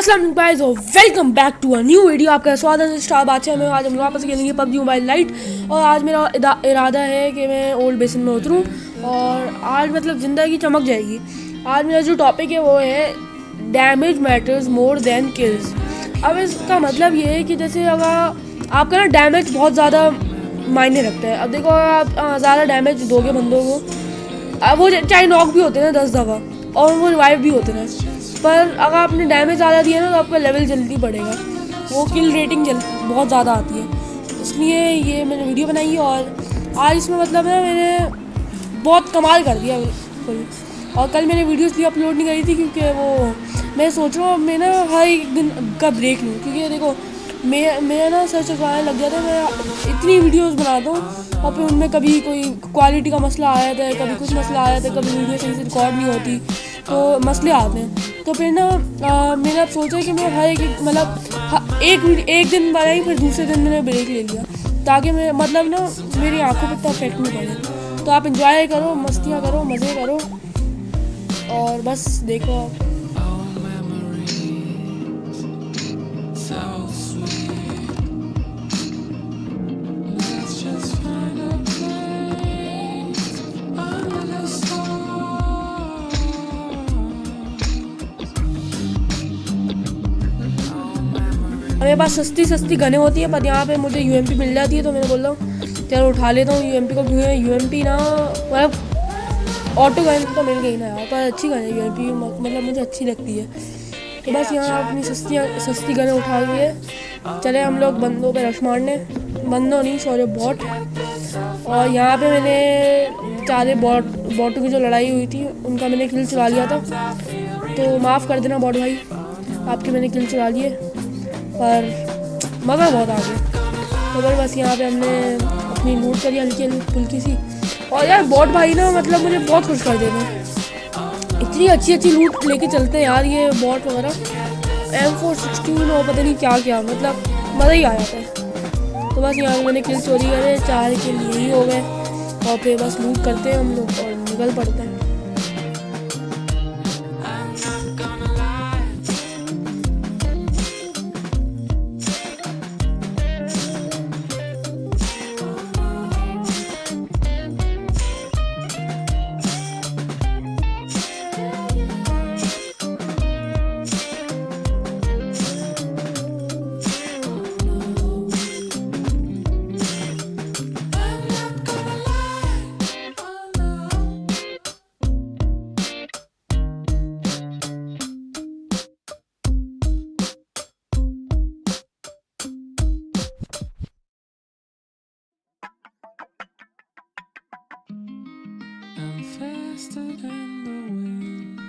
अस्सलाम गाइस और welcome back to a new video. आपका स्वागत है स्टार बादशाह में। आज हम वापस खेलेंगे पबजी मोबाइल लाइट। और आज मेरा इरादा है कि मैं ओल्ड बेसिन में उतरूं और आज मतलब ज़िंदगी चमक जाएगी। आज मेरा जो टॉपिक है वो है damage matters more than kills. अब इसका मतलब ये है कि जैसे अगर आपका ना डैमेज बहुत ज़्यादा मायने रखता है। अब देखो आप ज़्यादा डैमेज दोगे बंदों को, अब वो चाहे नॉक भी होते हैं 10 दफ़ा और वो रिवाइव भी होते हैं, पर अगर आपने डैमेज ज़्यादा दिया ना तो आपका लेवल जल्दी बढ़ेगा, वो किल रेटिंग बहुत ज़्यादा आती है। इसलिए ये मैंने वीडियो बनाई है और आज इसमें मतलब है मैंने बहुत कमाल कर दिया बिल्कुल। और कल मैंने वीडियो इसलिए अपलोड नहीं करी थी क्योंकि वो मैं सोच रहा हूँ मैं ना हर एक दिन का ब्रेक लूँ, क्योंकि देखो मैं ना सर्च करवाने लग गया था। मैं इतनी वीडियोस बनाता हूँ और फिर उनमें कभी कोई क्वालिटी का मसला आया था, कभी कुछ मसला आया था, कभी वीडियो सही से रिकॉर्ड नहीं होती, तो मसले आते हैं। तो फिर ना मैंने अब सोचा कि मैं हर एक मतलब एक दिन बनाई, फिर दूसरे दिन मैंने ब्रेक ले लिया ताकि मैं मतलब ना मेरी आंखों पर इतना इफेक्ट नहीं पड़े। तो आप इंजॉय करो, मस्तियाँ करो, मज़े करो और बस देखो। मेरे पास सस्ती गनें होती है, पर यहाँ पे मुझे यूएमपी मिल जाती है, तो मैंने बोल रहा हूँ चलो उठा लेता हूँ यूएमपी को, क्योंकि यूएमपी ना मतलब ऑटो गन तो मिल गई ना यार, पर अच्छी गन है यूएमपी, मतलब मुझे अच्छी लगती है। तो बस यहाँ अपनी सस्ती गनें उठा लिए चले हम लोग बंदों पे रश मारने, बंदों नहीं सॉरी बॉट। और यहाँ पे मैंने चारे बॉटों की जो लड़ाई हुई थी उनका मैंने किल चुरा लिया था, तो माफ़ कर देना बॉट भाई, आपके मैंने किल चुरा लिए, पर मज़ा बहुत आ गया। तो बस यहाँ पे हमने अपनी लूट करी हल्की फुल्की सी। और यार बॉट भाई ना मतलब मुझे बहुत खुश कर देते हैं, इतनी अच्छी लूट लेके चलते हैं यार ये बॉट वगैरह, M416 और पता नहीं क्या क्या, मतलब मज़ा ही आ जाता है। तो बस यहाँ मैंने किल चोरी करे, 4 के लिए ही हो गए और फिर बस लूट करते हैं हम लोग और निकल पड़ते हैं। I'm faster than the wind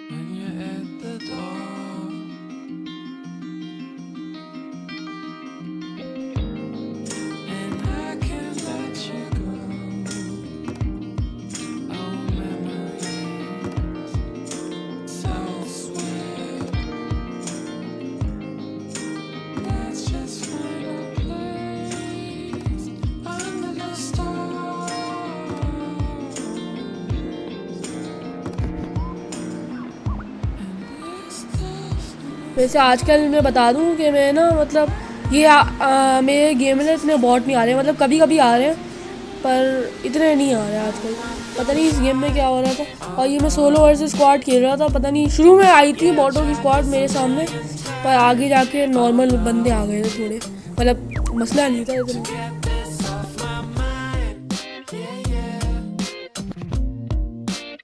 when you're at the door. And I can't let you go. Oh, memories, so sweet. Let's just find a place under the stars. वैसे आजकल मैं बता दूं कि मैं ना मतलब ये मेरे गेम में इतने बॉट नहीं आ रहे, मतलब कभी कभी आ रहे हैं पर इतने नहीं आ रहे आजकल, पता नहीं इस गेम में क्या हो रहा था। और ये मैं सोलो वर्सेस स्क्वाड खेल रहा था, पता नहीं शुरू में आई थी बॉटों की स्क्वाड मेरे सामने, पर आगे जाके नॉर्मल बंदे आ गए थे थोड़े, मतलब मसला नहीं था इतना।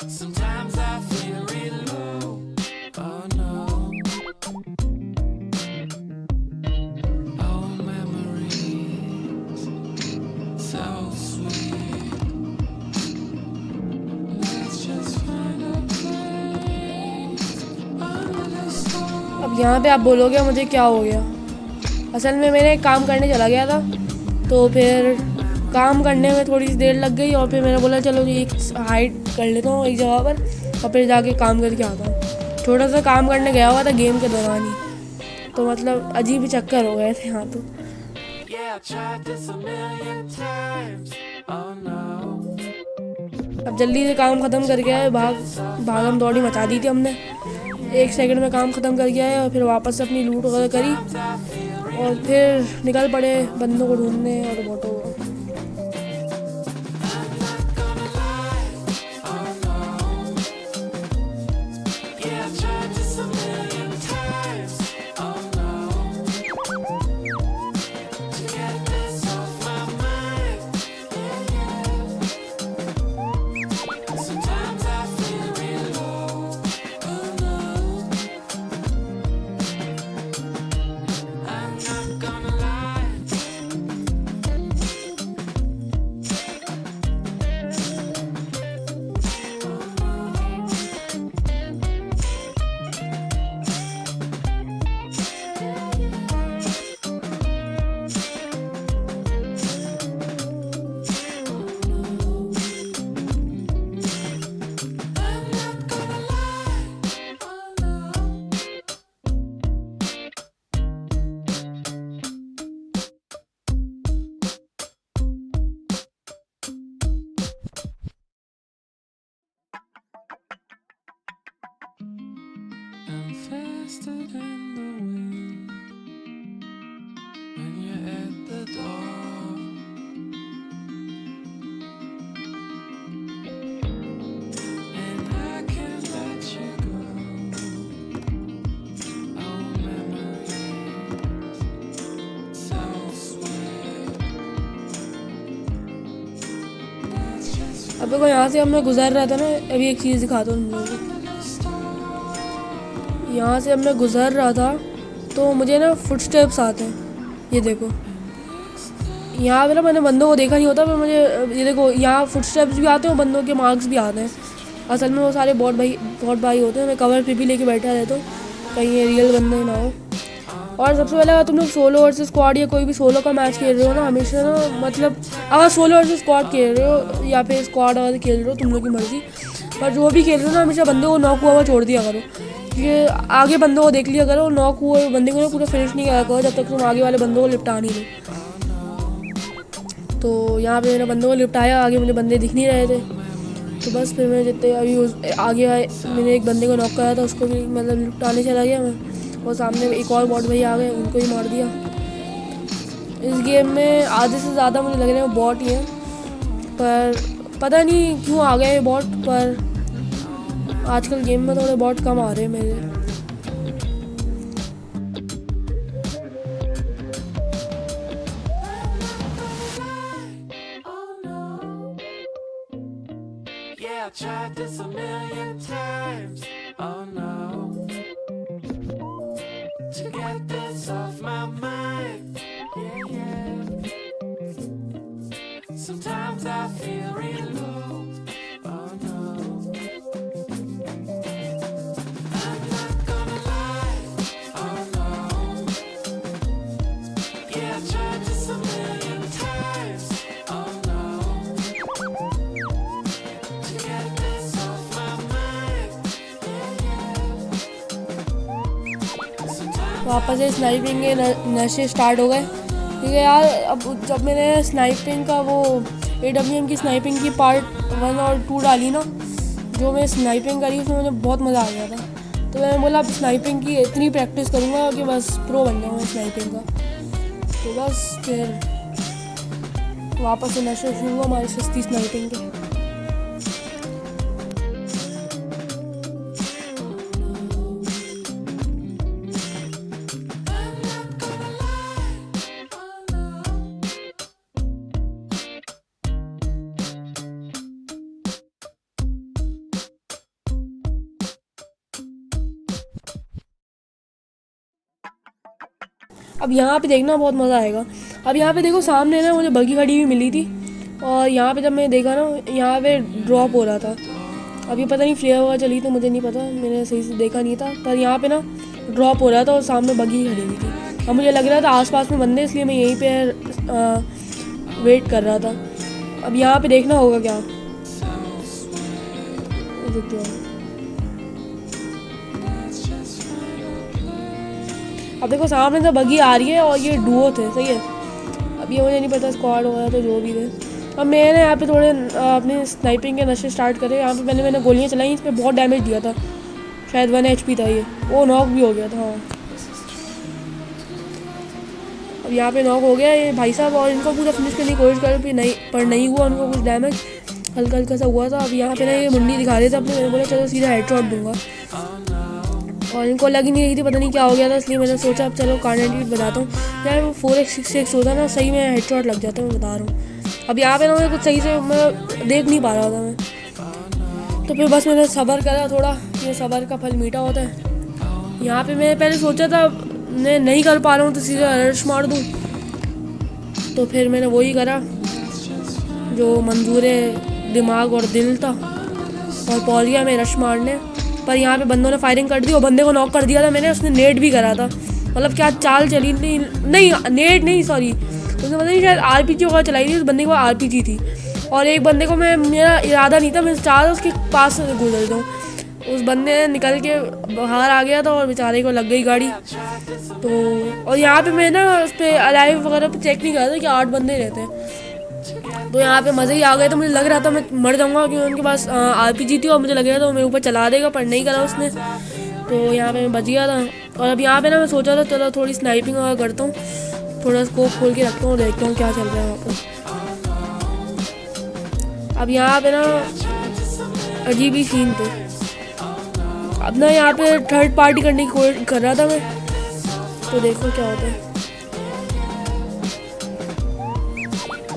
Sometimes I feel real low. Oh no. Oh, memories, so sweet. Let's just find a place under the stars. अब यहाँ पे आप बोलोगे मुझे क्या हो गया, असल में मैंने काम करने चला गया था, तो फिर काम करने में थोड़ी सी देर लग गई और फिर मैंने बोला चलो एक हाइड कर लेता हूँ एक जगह पर और फिर जाके काम करके आता हूँ। छोटा सा काम करने गया हुआ था गेम के दौरान ही, तो मतलब अजीब ही चक्कर हो गए थे यहाँ तो। Yeah, I tried this a million times. Oh no. अब जल्दी से काम ख़त्म करके आए, भागम दौड़ी मचा दी थी हमने। 1 सेकंड में काम ख़त्म कर गया है और फिर वापस से अपनी लूट वगैरह करी और फिर निकल पड़े बंदों को ढूंढने और रोबोटों को। I'm faster than the wind when you're at the door. And I can't let you go. Oh, memories, so sweet. Let's just अब देखो यहाँ से अब मैं गुजर रहा था ना, अभी एक चीज़ दिखाता हूँ तुम लोगों को। यहाँ से अब मैं गुजर रहा था तो मुझे ना फुटस्टेप्स आते हैं, ये देखो। यहाँ पे ना मैंने बंदों को देखा नहीं होता, पर मुझे ये देखो यहाँ फुटस्टेप्स भी आते हैं और बंदों के मार्क्स भी आते हैं। असल में वो सारे बॉट भाई होते हैं। मैं कवर पे भी लेके बैठा रहता हूँ कहीं ये रियल बंदे ना हो। और सबसे पहले अगर तुम लोग सोलो वर्सेस स्क्वाड या कोई भी सोलो का मैच खेल रहे हो ना, हमेशा ना मतलब अगर सोलो वर्सेस स्क्वाड खेल रहे हो या फिर स्क्वाड वाले खेल रहे हो, तुम लोग की मर्जी, पर जो भी खेल रहे हो ना, हमेशा बंदे को नॉक हुआ हुआ छोड़ दिया करो। क्योंकि आगे बंदों को देख लिया करो, नॉक हुए बंदे को ना पूरा फिनिश नहीं करा करो जब तक तुम आगे वाले बंदों को लिपटा नहीं लो। तो यहाँ पे मैंने बंदों को लिपटाया, आगे मुझे बंदे दिख नहीं रहे थे, तो बस फिर मैं जितने अभी आगे आए मैंने एक बंदे को नॉक कराया था, उसको भी मतलब लिपटाने चला गया मैं। और सामने एक और बॉट भाई आ गए, उनको ही मार दिया। इस गेम में आधे से ज़्यादा मुझे लग रहा है बॉट ही है, पर पता नहीं क्यों आ गए बॉट। पर आजकल गेम में थोड़े बॉट कम आ रहे हैं मेरे। Yeah, I tried this a million times. Oh no, to get this off my mind. Yeah, yeah. Sometimes I feel real low. Oh no, I'm not gonna lie. Oh no, yeah, I tried this a million times. Oh no. वापस से sniping के नशे start हो गए, क्योंकि यार अब जब मैंने स्नाइपिंग का वो AWM की स्नाइपिंग की पार्ट 1 और 2 डाली ना, जो मैं स्नाइपिंग करी उसमें मुझे बहुत मज़ा आ गया था। तो मैंने बोला अब स्नाइपिंग की इतनी प्रैक्टिस करूँगा कि बस प्रो बन जाऊँगा स्नाइपिंग का। तो बस फिर वापस से नशे शुरू हुआ हमारी सस्ती स्नाइपिंग के। अब यहाँ पे देखना बहुत मज़ा आएगा। अब यहाँ पे देखो सामने ना मुझे बगी खड़ी हुई मिली थी, और यहाँ पे जब मैं देखा ना यहाँ पे ड्रॉप हो रहा था। अभी पता नहीं फ्लेयर वगैरह चली तो मुझे नहीं पता, मैंने सही से देखा नहीं था, पर यहाँ पे ना ड्रॉप हो रहा था और सामने बगी खड़ी हुई थी। अब मुझे लग रहा था आसपास में बंदे, इसलिए मैं यहीं पे वेट कर रहा था। अब यहाँ पे देखना होगा क्या, रुक जाओ। अब देखो सामने से बगी आ रही है और ये डुओ थे, सही है। अब ये मुझे नहीं पता स्क्वाड वगैरह तो जो भी थे। अब मैंने यहाँ पे थोड़े अपने स्नाइपिंग के नशे स्टार्ट करे। यहाँ पे मैंने गोलियाँ चलाई, इस पर बहुत डैमेज दिया था, शायद 1 HP था ये, वो नॉक भी हो गया था। हाँ, अब यहाँ पे नॉक हो गया ये भाई साहब, और इनको पूरा फिनिश करने की कोशिश कर फिर नहीं, पर नहीं हुआ, उनको कुछ डैमेज हल्का हल्का सा हुआ था। अब यहाँ पे ना ये मुंडी दिखा रहे थे अपने, मैंने बोला चलो सीधा हेडशॉट दूंगा, और इनको लग ही नहीं रही थी, पता नहीं क्या हो गया था, इसलिए मैंने सोचा अब चलो कार्नेटिव बताता हूँ यार। वो 4x 6x होता ना, सही में हेडशॉट लग जाता है, मैं बता रहा हूँ। अब यहाँ पे ना मैं कुछ सही से मैं देख नहीं पा रहा था मैं, तो फिर बस मैंने सब्र करा थोड़ा, ये सब्र का फल मीठा होता है। यहाँ पे मैं पहले सोचा था मैं नहीं कर पा रहा हूँ तो सीधा रश मार दूँ, तो फिर मैंने वही करा जो मंजूर दिमाग और दिल था, और पहुँच गया मैं रश मारने। पर यहाँ पे बंदों ने फायरिंग कर दी और बंदे को नॉक कर दिया था मैंने, उसने नेट भी करा था, मतलब क्या चाल चली, नहीं नेट नहीं सॉरी, उसने पता नहीं शायद RPG वगैरह चलाई थी, उस बंदे को RPG थी, और एक बंदे को मेरा इरादा नहीं था, मैं चाह रहा उसके पास से गुजर जाऊँ, उस बंदे निकल के बाहर आ गया था और बेचारे को लग गई गाड़ी। तो और यहाँ पे मैं ना उस पर अलाइव वगैरह पे चेक नहीं कर रहा था कि 8 बंदे रहते हैं, तो यहाँ पे मज़े ही आ गए। तो मुझे लग रहा था मैं मर जाऊँगा क्योंकि उनके पास RPG थी, और मुझे लग रहा था वो मेरे ऊपर चला देगा, पर नहीं करा उसने, तो यहाँ पे मैं बच गया था। और अब यहाँ पे ना मैं सोचा था चलो थोड़ी स्नाइपिंग वगैरह करता हूँ, थोड़ा स्कोप खोल के रखता हूँ, देखता हूँ क्या चल रहा है वहाँ पर। अब यहाँ पे ना अजीब ही सीन थे। अब ना यहाँ पे थर्ड पार्टी करने की कोशिश कर रहा था मैं, तो देखो क्या होता है।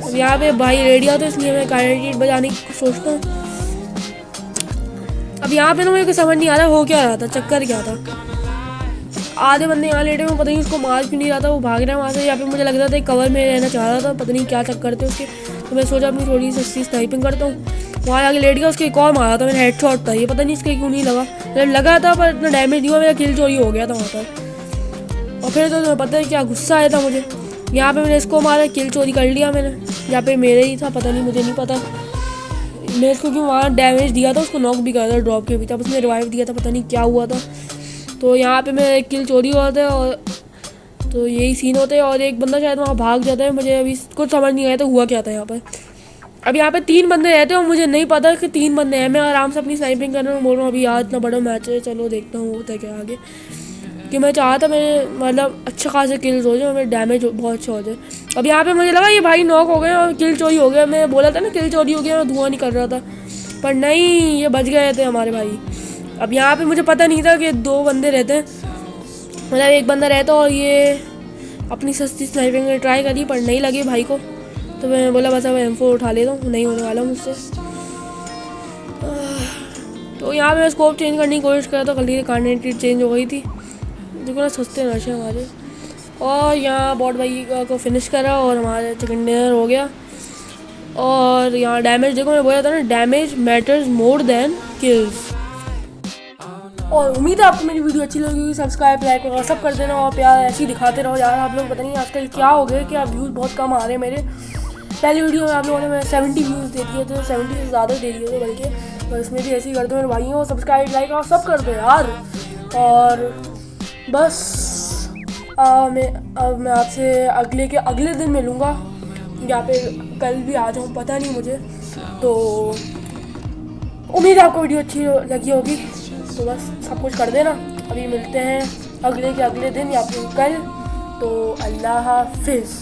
अब यहाँ पे भाई रेडियो था, इसलिए मैं कार्नेट बजाने की सोचता हूँ। अब यहाँ पे ना मेरे को समझ नहीं आ रहा हो क्या रहा था, चक्कर क्या था। आधे बंदे यहाँ लेटे हुए, पता नहीं उसको मार क्यों नहीं रहा था, वो भाग रहा है वहाँ से। यहाँ पे मुझे लग रहा था कवर में रहना चाह रहा था, पता नहीं क्या चक्कर थे उसके, तो मैं सोचा अपनी थोड़ी सस्ती स्नाइपिंग करता हूँ। वहाँ आगे लेट गया, उसके एक और मारा था मैंने, हेडशॉट था ये, पता नहीं इसके क्यों नहीं लगा, लगा था पर इतना डैमेज नहीं हुआ, मेरा किल चोरी हो गया था वहाँ पर। और फिर तो तुम्हें पता है क्या गुस्सा आया था मुझे, यहाँ पे मैंने इसको मारा, किल चोरी कर लिया मैंने, यहाँ पे मेरे ही था, पता नहीं, मुझे नहीं पता मैं इसको क्यों वहाँ डैमेज दिया था, उसको नॉक भी करा था ड्रॉप के पीछे, अब उसने रिवाइव दिया था, पता नहीं क्या हुआ था। तो यहाँ पे मेरा एक किल चोरी हुआ था, और तो यही सीन होते हैं, और एक बंदा शायद वहाँ भाग जाता है, मुझे अभी कुछ समझ नहीं आया था हुआ क्या था यहाँ पर। अब यहाँ पे 3 बंदे रहते हैं और मुझे नहीं पता कि 3 बंदे हैं, मैं आराम से अपनी स्नाइपिंग कर रहा हूँ, बोल रहा हूँ अभी यार इतना बड़ा मैच है, चलो देखता हूँ होता है क्या आगे, कि मैं चाहता मैंने मतलब अच्छा खासा किल्स हो जाए, मेरे डैमेज बहुत अच्छा हो जाए। अब यहाँ पे मुझे लगा ये भाई नॉक हो गए और किल चोरी हो गया, मैं बोला था ना किल चोरी हो गया, मैं धुआं नहीं कर रहा था, पर नहीं ये बच गए थे हमारे भाई। अब यहाँ पे मुझे पता नहीं था कि 2 बंदे रहते हैं, मतलब एक बंदा रहता और ये अपनी सस्ती स्नाइपिंग में ट्राई करी पर नहीं लगी भाई को, तो मैं बोला बस अब M4 उठा लेता हूँ, नहीं होने वाला मुझसे। तो यहाँ पे मैं स्कोप चेंज करने की कोशिश करा, तो गलती कार्नेट चेंज हो गई थी, देखो ना सस्ते नशे हमारे। और यहाँ बॉट भाई को फिनिश करा और हमारा चिकन डिनर हो गया। और यहाँ डैमेज देखो, मैं बोला था ना damage matters more than kills. और उम्मीद है आपको मेरी वीडियो अच्छी लगी, सब्सक्राइब लाइक वगैरह सब कर देना, और प्यार ऐसे ही दिखाते रहो यार। आप लोग पता नहीं आजकल क्या हो गया कि आप व्यूज़ बहुत कम आ रहे हैं मेरे। पहली वीडियो में आप लोगों ने मैं 70 व्यूज़ दे दिए थे, 70 से ज़्यादा दे दिए थे बल्कि, तो इसमें भी ऐसे ही कर दो मेरे भाइयों, सब्सक्राइब लाइक और सब कर दो यार। और बस मैं आपसे अगले दिन मिलूँगा, या फिर कल भी आ जाऊँ पता नहीं मुझे, तो उम्मीद है आपको वीडियो अच्छी लगी होगी, तो बस सब कुछ कर देना। अभी मिलते हैं अगले दिन या फिर कल, तो अल्लाह हाफिज़।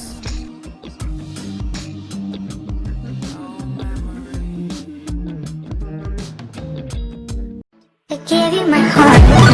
I gave you my heart.